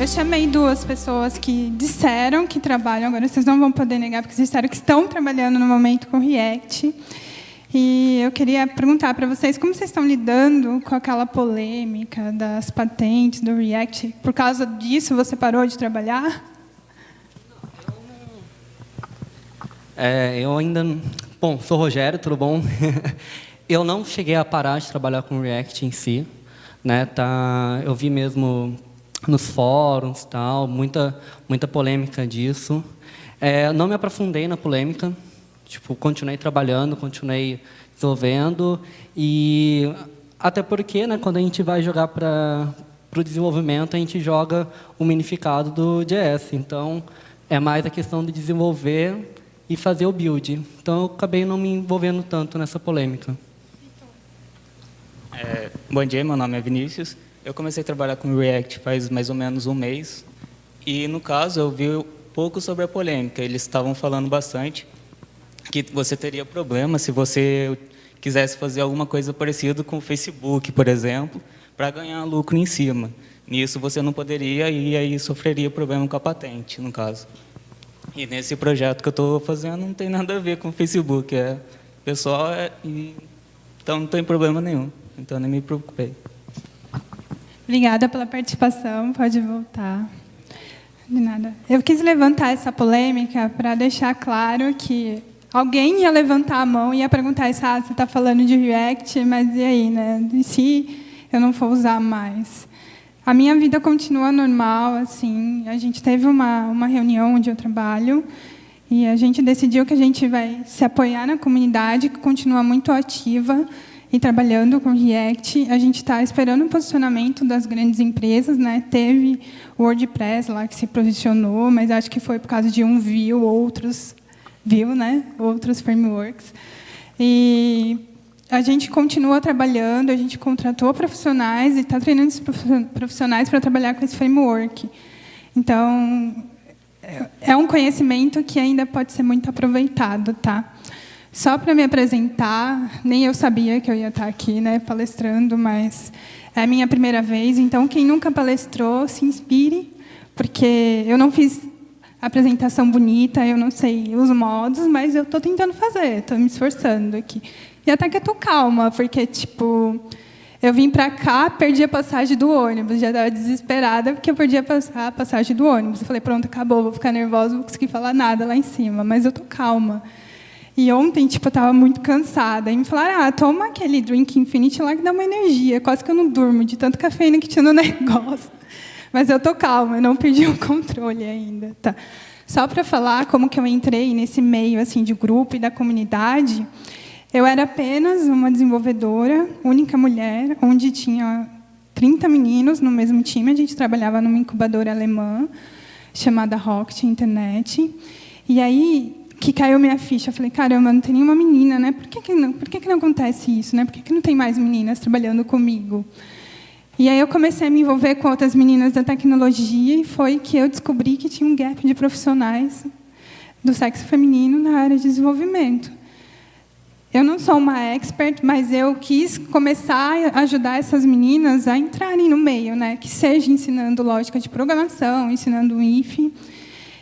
eu chamei duas pessoas que disseram que trabalham, agora vocês não vão poder negar, porque vocês disseram que estão trabalhando no momento com React. E eu queria perguntar para vocês como vocês estão lidando com aquela polêmica das patentes do React. Por causa disso, você parou de trabalhar? Eu ainda... Bom, sou Rogério, tudo bom? Eu não cheguei a parar de trabalhar com React em si, né? Eu vi mesmo nos fóruns, tal, muita polêmica disso. Não me aprofundei na polêmica, tipo, continuei trabalhando, continuei desenvolvendo, e até porque, né, quando a gente vai jogar para o desenvolvimento, a gente joga o minificado do JS, então é mais a questão de desenvolver e fazer o build. Então, eu acabei não me envolvendo tanto nessa polêmica. Bom dia, meu nome é Vinícius. Eu comecei a trabalhar com React faz mais ou menos um mês. E, no caso, eu vi pouco sobre a polêmica. Eles estavam falando bastante que você teria problema se você quisesse fazer alguma coisa parecida com o Facebook, por exemplo, para ganhar lucro em cima. Nisso, você não poderia e aí sofreria problema com a patente, no caso. E nesse projeto que eu estou fazendo não tem nada a ver com o Facebook. Pessoal, então não tem problema nenhum. Então nem me preocupei. Obrigada pela participação. Pode voltar. De nada. Eu quis levantar essa polêmica para deixar claro que alguém ia levantar a mão e ia perguntar se você está falando de React, mas e aí, né? E se eu não for usar mais? A minha vida continua normal, assim. A gente teve uma reunião onde eu trabalho e a gente decidiu que a gente vai se apoiar na comunidade, que continua muito ativa e trabalhando com React. A gente está esperando o posicionamento das grandes empresas, né? Teve o WordPress lá que se posicionou, mas acho que foi por causa de um Vue, outros Vue, né? Outros frameworks. E a gente continua trabalhando, a gente contratou profissionais e está treinando esses profissionais para trabalhar com esse framework. Então, é um conhecimento que ainda pode ser muito aproveitado, tá? Só para me apresentar, nem eu sabia que eu ia estar aqui, né, palestrando, mas é a minha primeira vez, então quem nunca palestrou, se inspire, porque eu não fiz apresentação bonita, eu não sei os modos, mas eu estou tentando fazer, estou me esforçando aqui. E até que eu estou calma, porque, tipo, eu vim para cá, perdi a passagem do ônibus, já estava desesperada, porque eu perdi a passagem do ônibus. Eu falei, pronto, acabou, vou ficar nervosa, não vou conseguir falar nada lá em cima, mas eu estou calma. E ontem, tipo, eu estava muito cansada, e me falaram, toma aquele Drink Infinity lá que dá uma energia, quase que eu não durmo, de tanto cafeína que tinha no negócio. Mas eu estou calma, eu não perdi o controle ainda. Tá? Só para falar como que eu entrei nesse meio assim, de grupo e da comunidade, eu era apenas uma desenvolvedora, única mulher, onde tinha 30 meninos no mesmo time. A gente trabalhava numa incubadora alemã, chamada Rocket Internet. E aí que caiu minha ficha. Eu falei, caramba, não tem nenhuma menina, né? Por que não acontece isso? Né? Por que não tem mais meninas trabalhando comigo? E aí eu comecei a me envolver com outras meninas da tecnologia e foi que eu descobri que tinha um gap de profissionais do sexo feminino na área de desenvolvimento. Eu não sou uma expert, mas eu quis começar a ajudar essas meninas a entrarem no meio, né? Que seja ensinando lógica de programação, ensinando o if.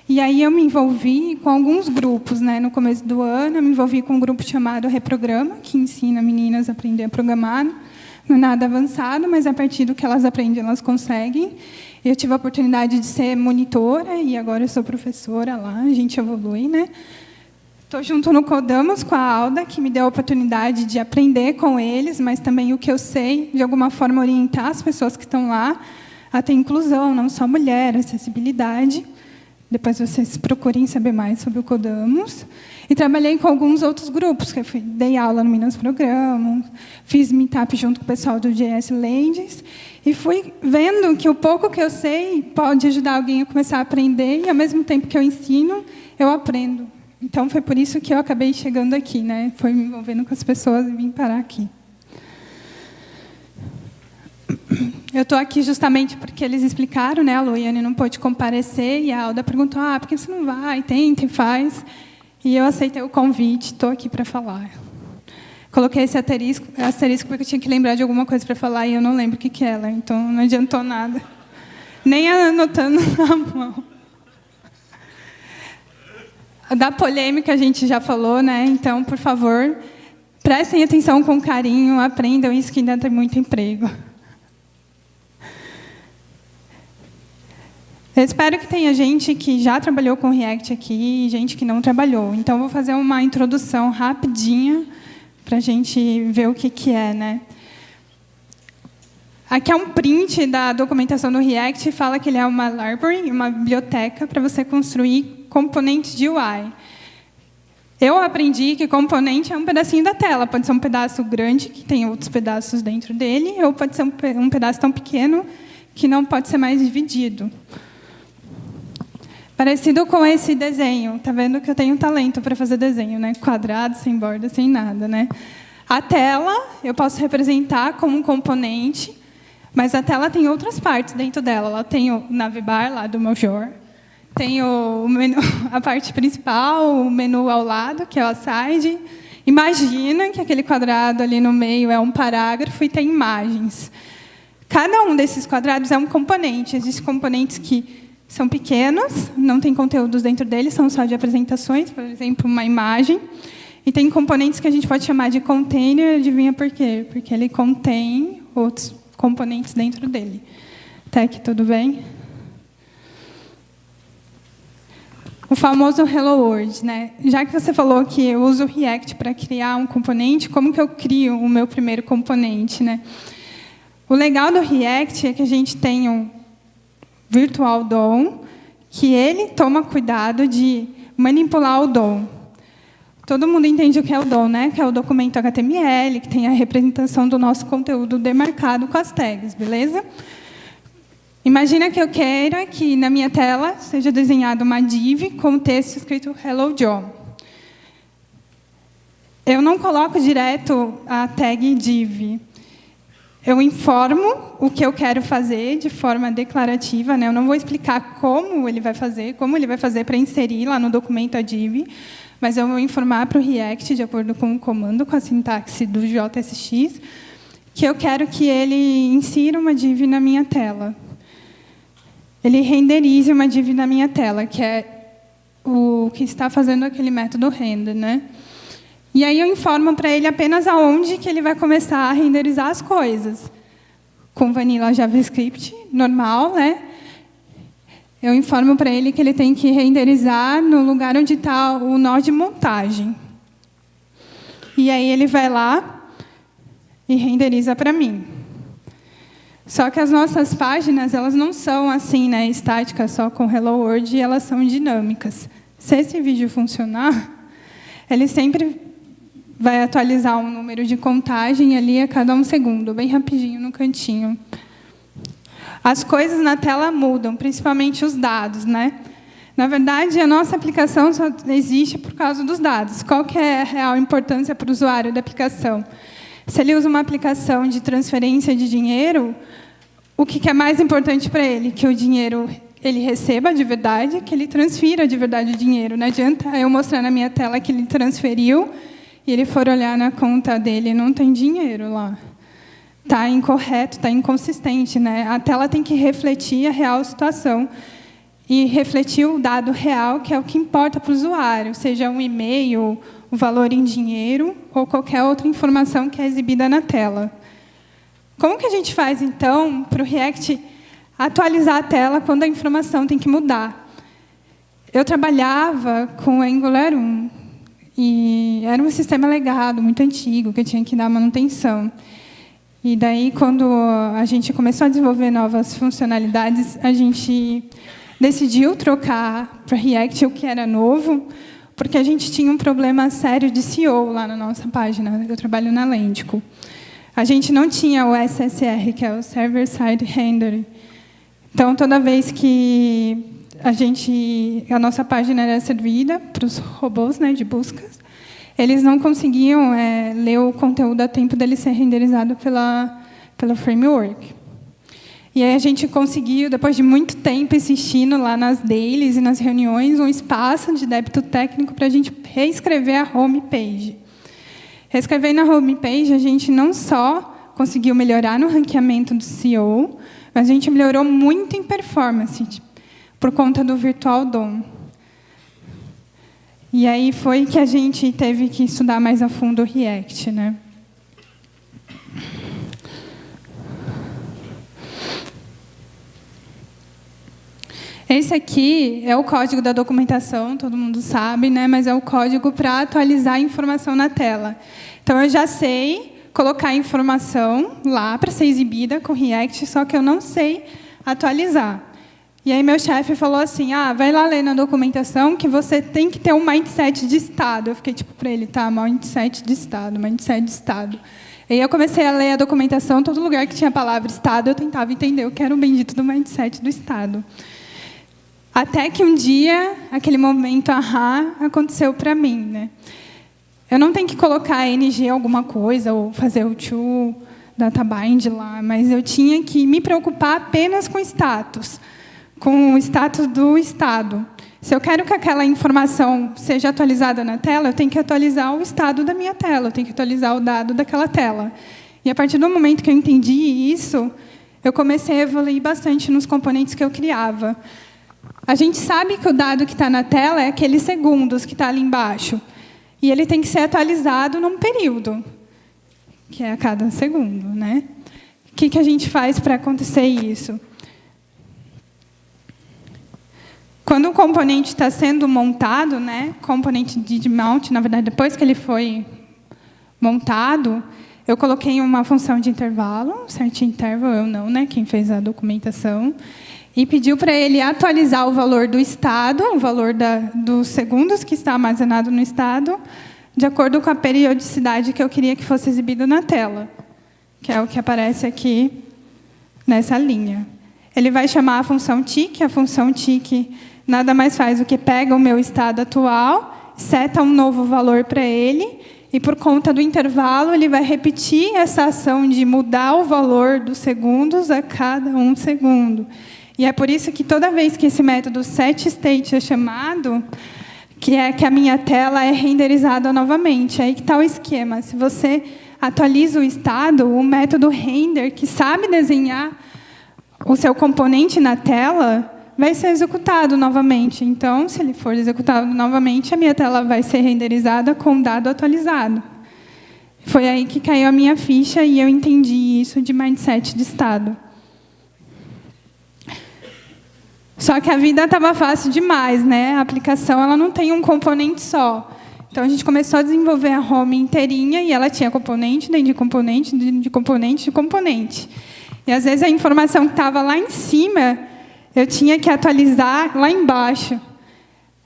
E aí eu me envolvi com alguns grupos, né? No começo do ano, eu me envolvi com um grupo chamado Reprograma, que ensina meninas a aprender a programar. Não é nada avançado, mas a partir do que elas aprendem, elas conseguem. Eu tive a oportunidade de ser monitora e agora eu sou professora lá, a gente evolui, né? Estou junto no Codamos com a Alda, que me deu a oportunidade de aprender com eles, mas também o que eu sei, de alguma forma, orientar as pessoas que estão lá a ter inclusão, não só mulher, acessibilidade. Depois vocês procurem saber mais sobre o Codamos. E trabalhei com alguns outros grupos, que eu dei aula no Minas Programa, fiz meetup junto com o pessoal do JS Ladies, e fui vendo que o pouco que eu sei pode ajudar alguém a começar a aprender, e, ao mesmo tempo que eu ensino, eu aprendo. Então, foi por isso que eu acabei chegando aqui, né? Foi me envolvendo com as pessoas e vim parar aqui. Eu estou aqui justamente porque eles explicaram, né? A Luiane não pôde comparecer e a Alda perguntou, por que você não vai? Tenta e faz. E eu aceitei o convite, estou aqui para falar. Coloquei esse asterisco porque eu tinha que lembrar de alguma coisa para falar e eu não lembro o que era, então não adiantou nada. nem anotando na mão. Da polêmica a gente já falou, né? Então, por favor, prestem atenção com carinho, aprendam isso que ainda tem muito emprego. Eu espero que tenha gente que já trabalhou com React aqui e gente que não trabalhou. Então, eu vou fazer uma introdução rapidinha para a gente ver o que é, né? Aqui é um print da documentação do React e fala que ele é uma library, uma biblioteca para você construir componentes de UI. Eu aprendi que componente é um pedacinho da tela. Pode ser um pedaço grande, que tem outros pedaços dentro dele, ou pode ser um pedaço tão pequeno que não pode ser mais dividido. Parecido com esse desenho. Está vendo que eu tenho talento para fazer desenho, né? Quadrado, sem borda, sem nada, né? A tela eu posso representar como um componente, mas a tela tem outras partes dentro dela. Ela tem o navbar lá do Major, tem o menu, a parte principal, o menu ao lado, que é o aside. Imagina que aquele quadrado ali no meio é um parágrafo e tem imagens. Cada um desses quadrados é um componente. Existem componentes que são pequenos, não tem conteúdos dentro deles, são só de apresentações, por exemplo, uma imagem. E tem componentes que a gente pode chamar de container, adivinha por quê? Porque ele contém outros componentes dentro dele. Até aqui tudo bem? O famoso Hello World, né? Já que você falou que eu uso o React para criar um componente, como que eu crio o meu primeiro componente, né? O legal do React é que a gente tem um virtual DOM, que ele toma cuidado de manipular o DOM. Todo mundo entende o que é o DOM, né? Que é o documento HTML, que tem a representação do nosso conteúdo demarcado com as tags, beleza? Imagina que eu queira que na minha tela seja desenhada uma div com o texto escrito Hello John. Eu não coloco direto a tag div. Eu informo o que eu quero fazer de forma declarativa, né? Eu não vou explicar como ele vai fazer para inserir lá no documento a div, mas eu vou informar para o React, de acordo com o comando, com a sintaxe do JSX, que eu quero que ele insira uma div na minha tela. Ele renderize uma div na minha tela, que é o que está fazendo aquele método render, né? E aí eu informo para ele apenas aonde que ele vai começar a renderizar as coisas. Com Vanilla JavaScript, normal, né? Eu informo para ele que ele tem que renderizar no lugar onde está o nó de montagem. E aí ele vai lá e renderiza para mim. Só que as nossas páginas, elas não são assim, né, estáticas, só com Hello World, e elas são dinâmicas. Se esse vídeo funcionar, ele sempre vai atualizar um número de contagem ali a cada 1 segundo, bem rapidinho no cantinho. As coisas na tela mudam, principalmente os dados, né? Na verdade, a nossa aplicação só existe por causa dos dados. Qual que é a real importância para o usuário da aplicação? Se ele usa uma aplicação de transferência de dinheiro, o que é mais importante para ele? Que o dinheiro ele receba de verdade, que ele transfira de verdade o dinheiro. Não adianta eu mostrar na minha tela que ele transferiu e ele for olhar na conta dele, não tem dinheiro lá. Está incorreto, está inconsistente, né? A tela tem que refletir a real situação e refletir o dado real, que é o que importa para o usuário, seja um e-mail, o valor em dinheiro ou qualquer outra informação que é exibida na tela. Como que a gente faz, então, para o React atualizar a tela quando a informação tem que mudar? Eu trabalhava com Angular 1, e era um sistema legado, muito antigo, que eu tinha que dar manutenção. E daí, quando a gente começou a desenvolver novas funcionalidades, a gente decidiu trocar para React o que era novo, porque a gente tinha um problema sério de SEO lá na nossa página. Eu trabalho na Lendico. A gente não tinha o SSR, que é o Server Side Rendering. Então, toda vez que a nossa página era servida para os robôs, né, de buscas, eles não conseguiam ler o conteúdo a tempo dele ser renderizado pela framework. E aí a gente conseguiu, depois de muito tempo insistindo lá nas dailies e nas reuniões, um espaço de débito técnico para a gente reescrever a homepage. Reescrever na homepage, a gente não só conseguiu melhorar no ranqueamento do CEO, mas a gente melhorou muito em performance, por conta do Virtual DOM. E aí foi que a gente teve que estudar mais a fundo o React, né? Esse aqui é o código da documentação, todo mundo sabe, né? Mas é o código para atualizar a informação na tela. Então, eu já sei colocar a informação lá para ser exibida com React, só que eu não sei atualizar. E aí, meu chefe falou assim, vai lá ler na documentação que você tem que ter um mindset de estado. Eu fiquei tipo para ele, tá, mindset de estado, mindset de estado. E aí eu comecei a ler a documentação, todo lugar que tinha a palavra estado, eu tentava entender o que era o bendito do mindset do estado. Até que um dia, aquele momento aconteceu para mim, né? Eu não tenho que colocar NG alguma coisa ou fazer o to data bind lá, mas eu tinha que me preocupar apenas com status, com o status do estado. Se eu quero que aquela informação seja atualizada na tela, eu tenho que atualizar o estado da minha tela, eu tenho que atualizar o dado daquela tela. E a partir do momento que eu entendi isso, eu comecei a evoluir bastante nos componentes que eu criava. A gente sabe que o dado que está na tela é aqueles segundos que está ali embaixo. E ele tem que ser atualizado num período, que é a cada segundo, né? O que a gente faz para acontecer isso? Quando o componente está sendo montado, né? Componente de mount, na verdade, depois que ele foi montado, eu coloquei uma função de intervalo, set interval, eu não, né? Quem fez a documentação. E pediu para ele atualizar o valor do estado, o valor dos segundos que está armazenado no estado, de acordo com a periodicidade que eu queria que fosse exibido na tela, que é o que aparece aqui nessa linha. Ele vai chamar a função tick. A função tick nada mais faz do que pega o meu estado atual, seta um novo valor para ele, e por conta do intervalo, ele vai repetir essa ação de mudar o valor dos segundos a cada 1 segundo. E é por isso que toda vez que esse método setState é chamado, que a minha tela é renderizada novamente. Aí que está o esquema. Se você atualiza o estado, o método render, que sabe desenhar o seu componente na tela, vai ser executado novamente. Então, se ele for executado novamente, a minha tela vai ser renderizada com o dado atualizado. Foi aí que caiu a minha ficha e eu entendi isso de mindset de estado. Só que a vida estava fácil demais, né? A aplicação ela não tem um componente só. Então, a gente começou a desenvolver a home inteirinha e ela tinha componente, dentro de componente, de componente, de componente. E, às vezes, a informação que estava lá em cima, eu tinha que atualizar lá embaixo.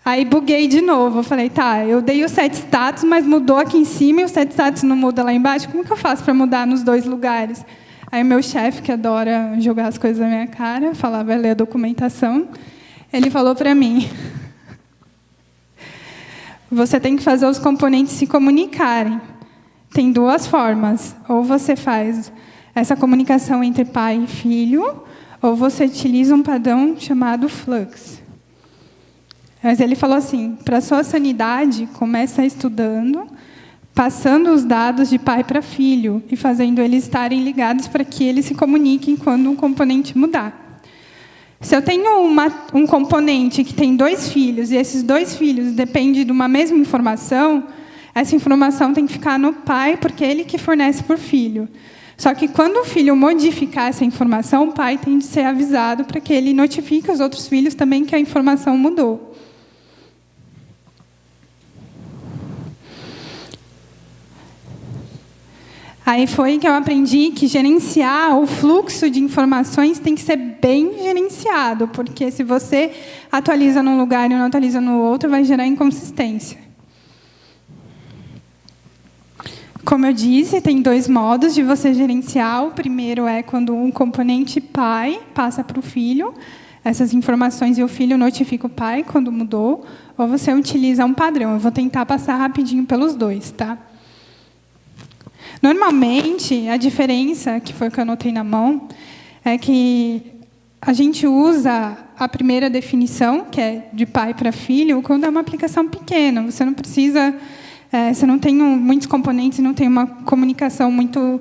Aí, buguei de novo. Eu falei, tá, eu dei o set status, mas mudou aqui em cima e o set status não muda lá embaixo. Como que eu faço para mudar nos dois lugares? Aí, meu chefe, que adora jogar as coisas na minha cara, falava, vai ler a documentação, ele falou para mim, você tem que fazer os componentes se comunicarem. Tem duas formas. Ou você faz essa comunicação entre pai e filho, ou você utiliza um padrão chamado Flux. Mas ele falou assim, para a sua sanidade, começa estudando, passando os dados de pai para filho e fazendo eles estarem ligados para que eles se comuniquem quando um componente mudar. Se eu tenho um componente que tem 2 filhos e esses 2 filhos dependem de uma mesma informação, essa informação tem que ficar no pai, porque é ele que fornece por filho. Só que quando o filho modificar essa informação, o pai tem de ser avisado para que ele notifique os outros filhos também que a informação mudou. Aí foi que eu aprendi que gerenciar o fluxo de informações tem que ser bem gerenciado, porque se você atualiza num lugar e não atualiza no outro, vai gerar inconsistência. Como eu disse, tem 2 modos de você gerenciar. O primeiro é quando um componente pai passa para o filho, essas informações, e o filho notifica o pai quando mudou, ou você utiliza um padrão. Eu vou tentar passar rapidinho pelos 2, tá? Normalmente, a diferença, que foi o que eu anotei na mão, é que a gente usa a primeira definição, que é de pai para filho, quando é uma aplicação pequena. Você não precisa, você não tem muitos componentes, não tem uma comunicação muito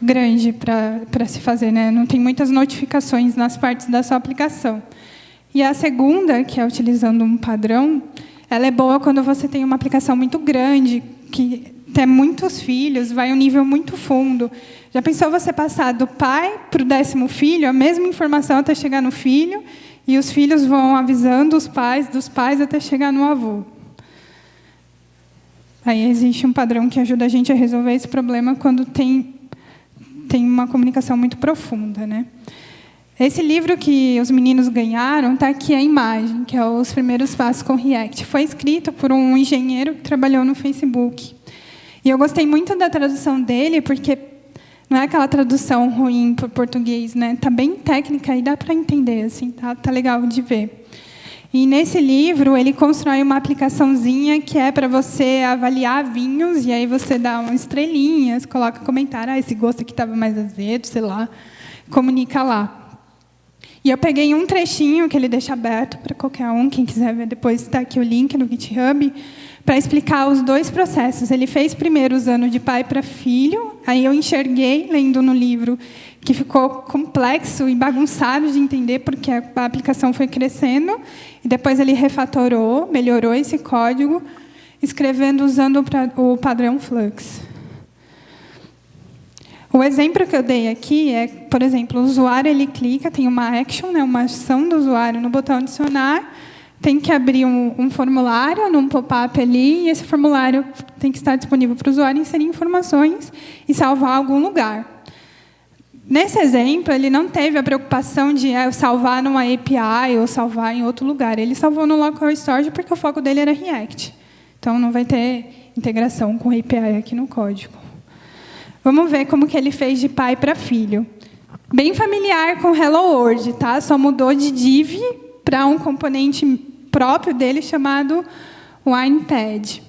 grande para se fazer, né? Não tem muitas notificações nas partes da sua aplicação. E a segunda, que é utilizando um padrão, ela é boa quando você tem uma aplicação muito grande, que tem muitos filhos, vai um nível muito fundo. Já pensou você passar do pai para o 10º filho, a mesma informação até chegar no filho, e os filhos vão avisando os pais, dos pais até chegar no avô. Aí existe um padrão que ajuda a gente a resolver esse problema quando tem uma comunicação muito profunda, né? Esse livro que os meninos ganharam, está aqui a imagem, que é Os Primeiros Passos com React. Foi escrito por um engenheiro que trabalhou no Facebook. E eu gostei muito da tradução dele, porque não é aquela tradução ruim para o português, né? Está bem técnica e dá para entender, assim, tá legal de ver. E nesse livro ele constrói uma aplicaçãozinha que é para você avaliar vinhos, e aí você dá umas estrelinhas, coloca comentário, esse gosto aqui estava mais azedo, sei lá, comunica lá. E eu peguei um trechinho que ele deixa aberto para qualquer um, quem quiser ver depois, está aqui o link no GitHub, para explicar os 2 processos. Ele fez primeiro usando de pai para filho, aí eu enxerguei, lendo no livro, que ficou complexo e bagunçado de entender, porque a aplicação foi crescendo, e depois ele refatorou, melhorou esse código, escrevendo usando o padrão Flux. O exemplo que eu dei aqui é, por exemplo, o usuário ele clica, tem uma action, né, uma ação do usuário no botão adicionar, tem que abrir um formulário num pop-up ali, e esse formulário tem que estar disponível para o usuário inserir informações e salvar em algum lugar. Nesse exemplo, ele não teve a preocupação de salvar numa API ou salvar em outro lugar. Ele salvou no local storage porque o foco dele era React. Então, não vai ter integração com API aqui no código. Vamos ver como que ele fez de pai para filho. Bem familiar com Hello World, tá? Só mudou de div para um componente próprio dele chamado WinePad.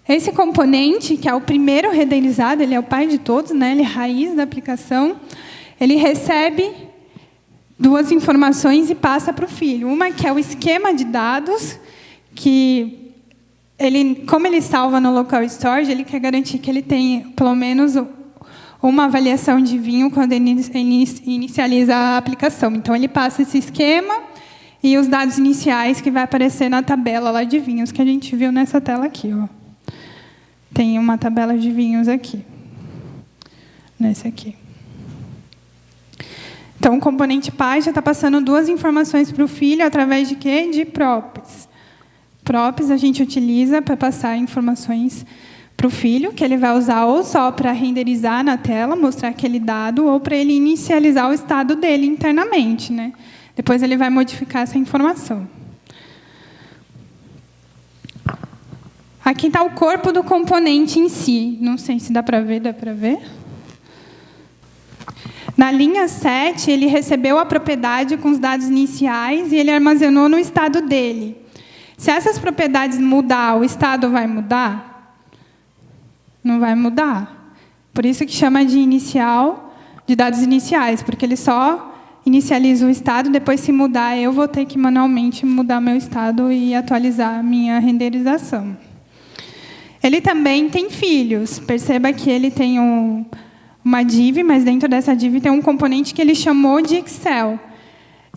Esse componente, que é o primeiro renderizado, ele é o pai de todos, né? Ele é a raiz da aplicação, ele recebe 2 informações e passa para o filho. Uma que é o esquema de dados, que como ele salva no local storage, ele quer garantir que ele tenha pelo menos uma avaliação de vinho quando ele inicializa a aplicação. Então, ele passa esse esquema e os dados iniciais que vai aparecer na tabela lá de vinhos, que a gente viu nessa tela aqui, ó. Tem uma tabela de vinhos aqui. Nesse aqui. Então, o componente pai já está passando 2 informações para o filho através de quê? De props. Props a gente utiliza para passar informações para o filho, que ele vai usar ou só para renderizar na tela, mostrar aquele dado, ou para ele inicializar o estado dele internamente, né? Depois ele vai modificar essa informação. Aqui está o corpo do componente em si. Não sei se dá para ver, dá para ver? Na linha 7, ele recebeu a propriedade com os dados iniciais e ele armazenou no estado dele. Se essas propriedades mudar, o estado vai mudar? Não vai mudar. Por isso que chama de inicial, de dados iniciais, porque ele só inicializa o estado, depois se mudar, eu vou ter que manualmente mudar meu estado e atualizar a minha renderização. Ele também tem filhos. Perceba que ele tem uma div, mas dentro dessa div tem um componente que ele chamou de Excel.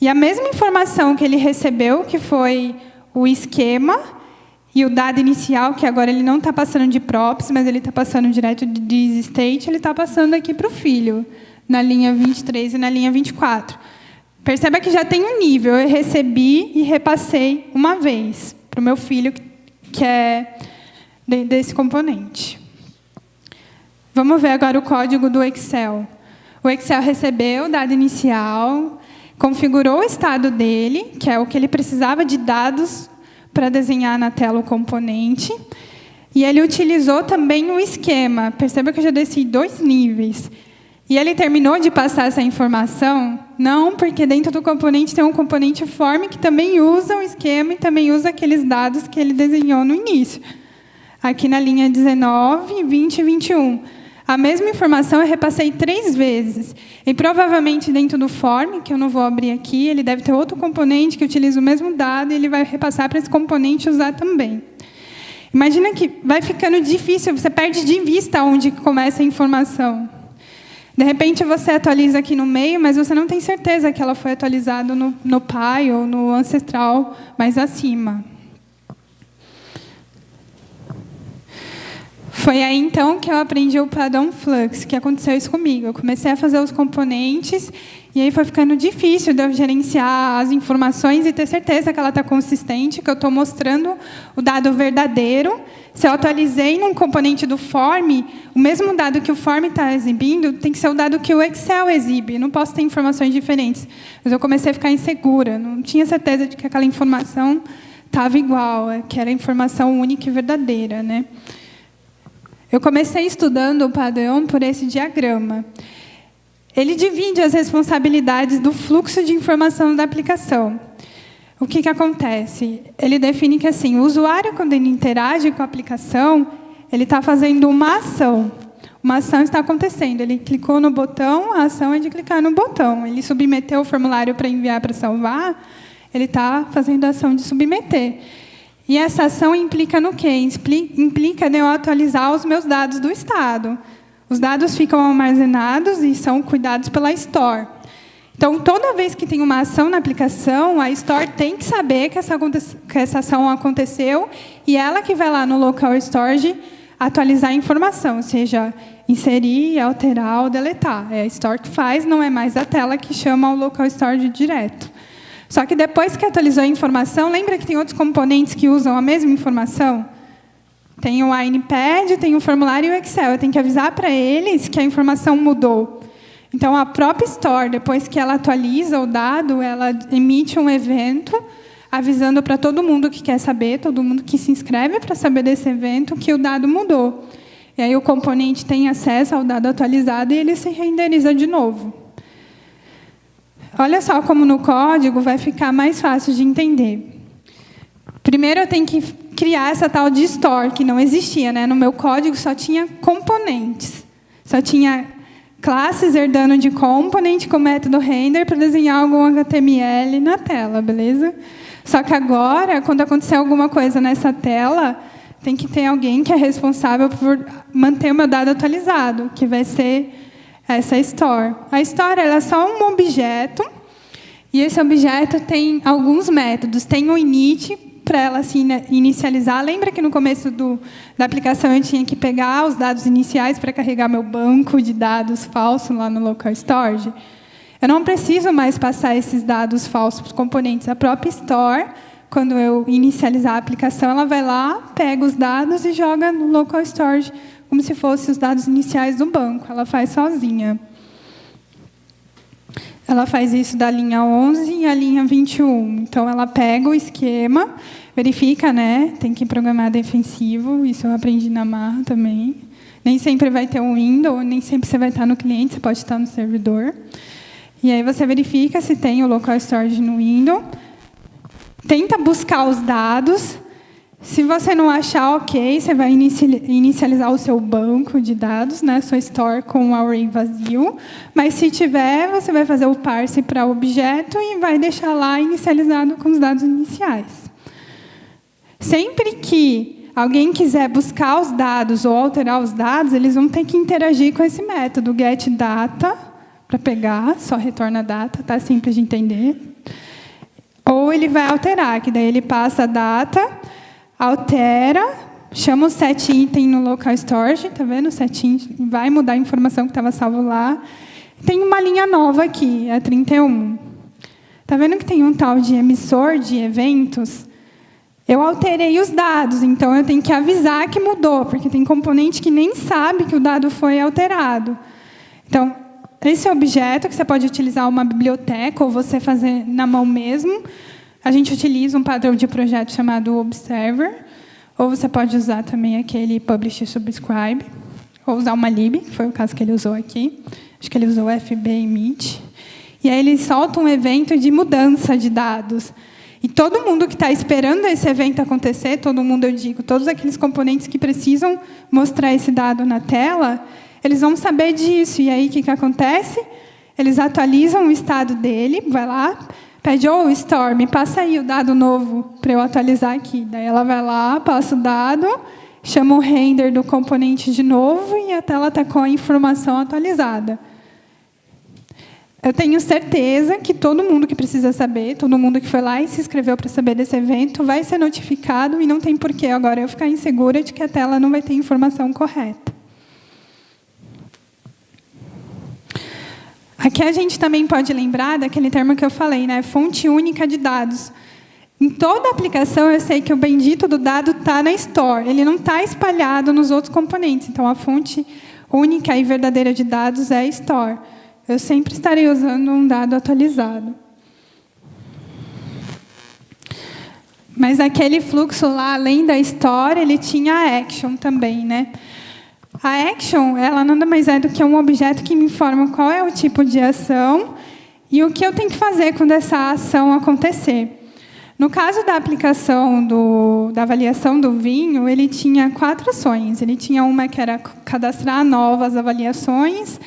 E a mesma informação que ele recebeu, que foi o esquema e o dado inicial, que agora ele não está passando de props, mas ele está passando direto de thisState, ele está passando aqui para o filho, na linha 23 e na linha 24. Perceba que já tem um nível. Eu recebi e repassei uma vez para o meu filho, que é desse componente. Vamos ver agora o código do Excel. O Excel recebeu o dado inicial, configurou o estado dele, que é o que ele precisava de dados para desenhar na tela o componente, e ele utilizou também o esquema. Perceba que eu já desci 2 níveis. E ele terminou de passar essa informação? Não, porque dentro do componente tem um componente form que também usa o esquema e também usa aqueles dados que ele desenhou no início. Aqui na linha 19, 20 e 21. A mesma informação eu repassei 3 vezes. E provavelmente dentro do form, que eu não vou abrir aqui, ele deve ter outro componente que utiliza o mesmo dado e ele vai repassar para esse componente usar também. Imagina que vai ficando difícil, você perde de vista onde começa a informação. De repente, você atualiza aqui no meio, mas você não tem certeza que ela foi atualizada no pai ou no ancestral mais acima. Foi aí, então, que eu aprendi o padrão flux, que aconteceu isso comigo. Eu comecei a fazer os componentes, e aí foi ficando difícil de eu gerenciar as informações e ter certeza que ela está consistente, que eu estou mostrando o dado verdadeiro. Se eu atualizei num componente do form, o mesmo dado que o form está exibindo tem que ser o dado que o Excel exibe. Eu não posso ter informações diferentes. Mas eu comecei a ficar insegura. Não tinha certeza de que aquela informação estava igual, que era informação única e verdadeira, né? Eu comecei estudando o padrão por esse diagrama. Ele divide as responsabilidades do fluxo de informação da aplicação. O que acontece? Ele define que assim, o usuário, quando ele interage com a aplicação, ele está fazendo uma ação. Uma ação está acontecendo. Ele clicou no botão, a ação é de clicar no botão. Ele submeteu o formulário para enviar para salvar, ele está fazendo a ação de submeter. E essa ação implica no quê? Implica em eu atualizar os meus dados do estado. Os dados ficam armazenados e são cuidados pela Store. Então, toda vez que tem uma ação na aplicação, a Store tem que saber que essa ação aconteceu e ela que vai lá no local storage atualizar a informação, seja inserir, alterar ou deletar. É a Store que faz, não é mais a tela que chama o local storage direto. Só que depois que atualizou a informação, lembra que tem outros componentes que usam a mesma informação? Tem o ANPad, tem o formulário e o Excel. Eu tenho que avisar para eles que a informação mudou. Então, a própria Store, depois que ela atualiza o dado, ela emite um evento avisando para todo mundo que quer saber, todo mundo que se inscreve para saber desse evento, que o dado mudou. E aí o componente tem acesso ao dado atualizado e ele se renderiza de novo. Olha só como no código vai ficar mais fácil de entender. Primeiro, eu tenho que criar essa tal de store, que não existia, né? No meu código só tinha componentes. Só tinha classes herdando de component com método render para desenhar algum HTML na tela, beleza? Só que agora, quando acontecer alguma coisa nessa tela, tem que ter alguém que é responsável por manter o meu dado atualizado, que vai ser essa store. A store ela é só um objeto, e esse objeto tem alguns métodos. Tem o init, para ela se inicializar. Lembra que no começo da aplicação eu tinha que pegar os dados iniciais para carregar meu banco de dados falso lá no local storage? Eu não preciso mais passar esses dados falsos para os componentes. A própria Store, quando eu inicializar a aplicação, ela vai lá, pega os dados e joga no local storage, como se fossem os dados iniciais do banco. Ela faz sozinha. Ela faz isso da linha 11 e a linha 21. Então, ela pega o esquema, verifica, né? Tem que programar defensivo. Isso eu aprendi na marra também. Nem sempre vai ter um window, nem sempre você vai estar no cliente, você pode estar no servidor. E aí você verifica se tem o local storage no window. Tenta buscar os dados. Se você não achar, ok, você vai inicializar o seu banco de dados, né, sua store com o array vazio. Mas se tiver, você vai fazer o parse para o objeto e vai deixar lá inicializado com os dados iniciais. Sempre que alguém quiser buscar os dados ou alterar os dados, eles vão ter que interagir com esse método getData para pegar, só retorna data, tá simples de entender. Ou ele vai alterar, que daí ele passa a data, altera, chama o setItem no local storage, tá vendo? O setItem vai mudar a informação que estava salvo lá. Tem uma linha nova aqui, a 31. Tá vendo que tem um tal de emissor de eventos? Eu alterei os dados, então eu tenho que avisar que mudou, porque tem componente que nem sabe que o dado foi alterado. Então, esse objeto, que você pode utilizar uma biblioteca ou você fazer na mão mesmo, a gente utiliza um padrão de projeto chamado Observer, ou você pode usar também aquele Publish Subscribe, ou usar uma lib, que foi o caso que ele usou aqui. Acho que ele usou FB emit. E aí ele solta um evento de mudança de dados. E todo mundo que está esperando esse evento acontecer, todo mundo, eu digo, todos aqueles componentes que precisam mostrar esse dado na tela, eles vão saber disso. E aí, o que acontece? Eles atualizam o estado dele, vai lá, pede, Store, me passa aí o dado novo para eu atualizar aqui. Daí ela vai lá, passa o dado, chama o render do componente de novo e a tela está com a informação atualizada. Eu tenho certeza que todo mundo que precisa saber, todo mundo que foi lá e se inscreveu para saber desse evento, vai ser notificado e não tem porquê agora eu ficar insegura de que a tela não vai ter informação correta. Aqui a gente também pode lembrar daquele termo que eu falei, né? Fonte única de dados. Em toda aplicação, eu sei que o bendito do dado está na Store. Ele não está espalhado nos outros componentes. Então, a fonte única e verdadeira de dados é a Store. Eu sempre estarei usando um dado atualizado. Mas aquele fluxo lá, além da Store, ele tinha a Action também, né? A Action, ela nada mais é do que um objeto que me informa qual é o tipo de ação e o que eu tenho que fazer quando essa ação acontecer. No caso da aplicação da avaliação do vinho, ele tinha 4 ações. Ele tinha uma que era cadastrar novas avaliações,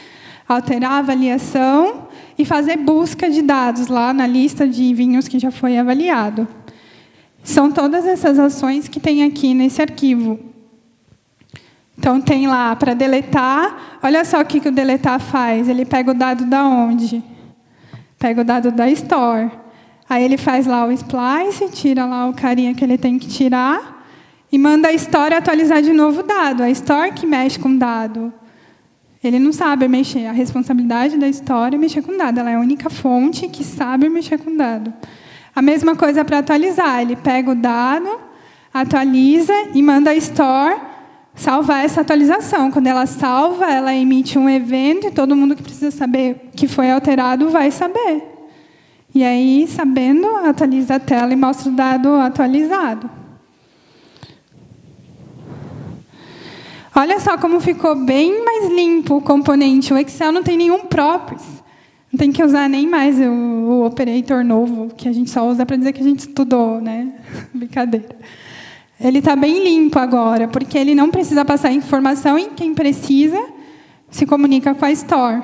alterar a avaliação e fazer busca de dados lá na lista de vinhos que já foi avaliado. São todas essas ações que tem aqui nesse arquivo. Então, tem lá para deletar. Olha só o que o deletar faz. Ele pega o dado da onde? Pega o dado da Store. Aí ele faz lá o splice, tira lá o carinha que ele tem que tirar e manda a Store atualizar de novo o dado. A Store que mexe com o dado. Ele não sabe mexer. A responsabilidade da Store é mexer com dado. Ela é a única fonte que sabe mexer com dado. A mesma coisa para atualizar. Ele pega o dado, atualiza e manda a Store salvar essa atualização. Quando ela salva, ela emite um evento e todo mundo que precisa saber que foi alterado vai saber. E aí, sabendo, atualiza a tela e mostra o dado atualizado. Olha só como ficou bem mais limpo o componente. O Excel não tem nenhum properties. Não tem que usar nem mais o operator novo, que a gente só usa para dizer que a gente estudou, né? Brincadeira. Ele está bem limpo agora, porque ele não precisa passar informação e quem precisa se comunica com a Store.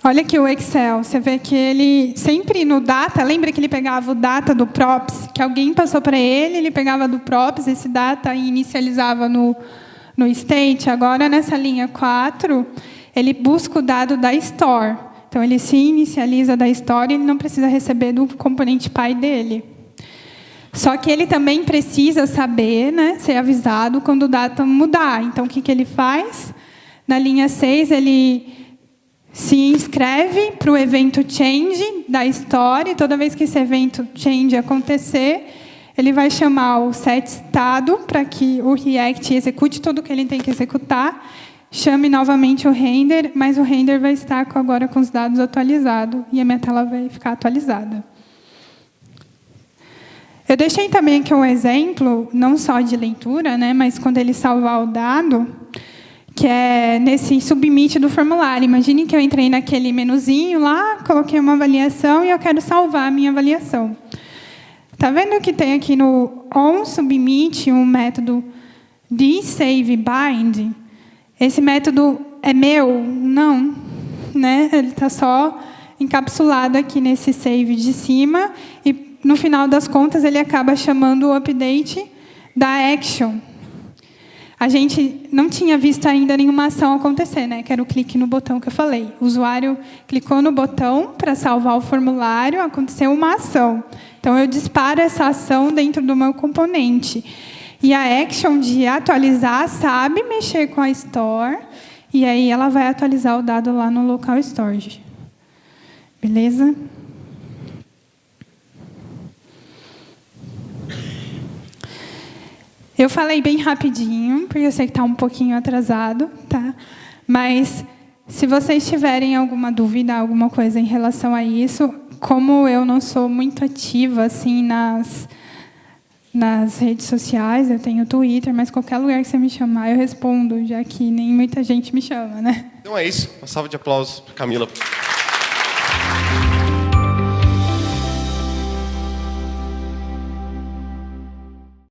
Olha aqui o Excel, você vê que ele sempre no data, lembra que ele pegava o data do props, que alguém passou para ele, ele pegava do props, esse data e inicializava no state. Agora, nessa linha 4, ele busca o dado da Store. Então, ele se inicializa da Store e ele não precisa receber do componente pai dele. Só que ele também precisa saber, né, ser avisado quando o data mudar. Então, o que ele faz? Na linha 6, ele se inscreve para o evento change da Store. E toda vez que esse evento change acontecer, ele vai chamar o setStado para que o React execute tudo o que ele tem que executar. Chame novamente o render, mas o render vai estar agora com os dados atualizados e a minha tela vai ficar atualizada. Eu deixei também aqui um exemplo, não só de leitura, né, mas quando ele salvar o dado, que é nesse submit do formulário. Imagine que eu entrei naquele menuzinho lá, coloquei uma avaliação e eu quero salvar a minha avaliação. Está vendo que tem aqui no onSubmit um método dSaveBind? Esse método é meu? Não, né? Ele está só encapsulado aqui nesse save de cima e, no final das contas, ele acaba chamando o update da action. A gente não tinha visto ainda nenhuma ação acontecer, né? Que era o clique no botão que eu falei. O usuário clicou no botão para salvar o formulário, aconteceu uma ação. Então, eu disparo essa ação dentro do meu componente. E a action de atualizar sabe mexer com a Store, e aí ela vai atualizar o dado lá no local storage. Beleza? Eu falei bem rapidinho, porque eu sei que está um pouquinho atrasado, tá? Mas, se vocês tiverem alguma dúvida, alguma coisa em relação a isso, como eu não sou muito ativa assim nas redes sociais, eu tenho Twitter, mas qualquer lugar que você me chamar, eu respondo, já que nem muita gente me chama, né? Então é isso. Uma salva de aplausos para Camila.